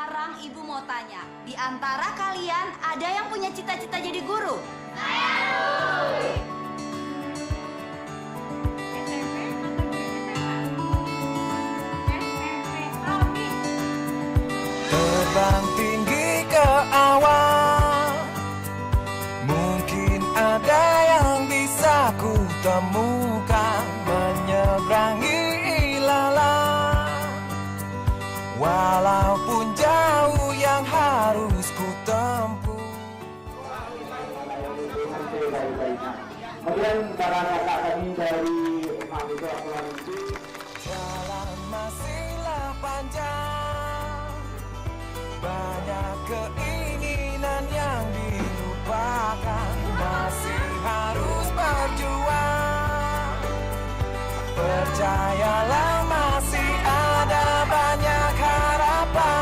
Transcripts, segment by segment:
Sekarang ibu mau tanya, di antara kalian ada yang punya cita-cita jadi guru? Terbang tinggi ke awan, mungkin ada yang bisa ku temukan, menyeberangi ilalang. Walaupun jauh yang harus ku tempuh. Kemudian para kakak kami dari mahasiswa Sekolah Mimpi, Jalan masihlah panjang, banyak keinginan yang dilupakan, masih harus berjuang. Percayalah masih ada banyak harapan.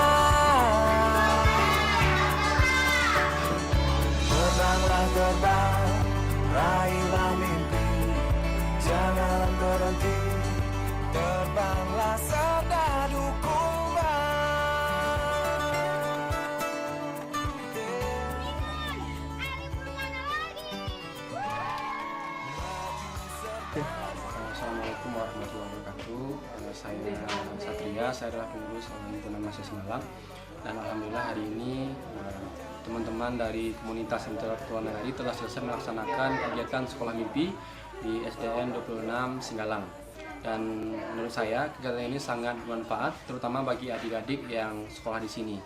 Terbanglah terbang, raihlah mimpi, jangan berhenti. Terbanglah serta dukung Assalamualaikum warahmatullahi wabarakatuh. Saya Satria, saya adalah pengurus himpunan mahasiswa Malang. Dan alhamdulillah hari ini teman-teman dari komunitas intelektual Nagari telah selesai melaksanakan kegiatan sekolah mimpi di SDN 26 Singgalang. Dan menurut saya kegiatan ini sangat bermanfaat, terutama bagi adik-adik yang sekolah di sini.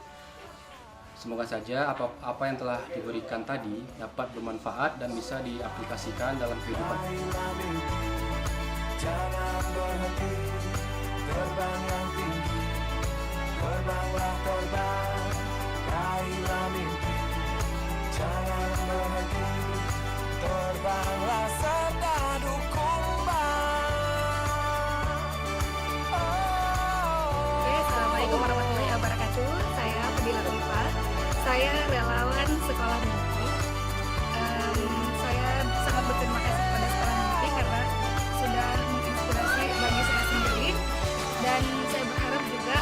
Semoga saja apa yang telah diberikan tadi dapat bermanfaat dan bisa diaplikasikan dalam kehidupan. Jangan berhenti, terbang yang tinggi, terbanglah terbang, raihlah mimpi. Jangan berhenti, terbanglah serta dukung Assalamualaikum warahmatullahi wabarakatuh. Saya Fadila Ulfa. Saya relawan Sekolah Mimpi. Saya sangat berterima kasih kepada Sekolah Mimpi karena sudah menginspirasi bagi saya sendiri. Dan saya berharap juga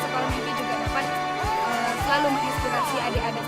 Sekolah Mimpi juga dapat selalu menginspirasi adik-adik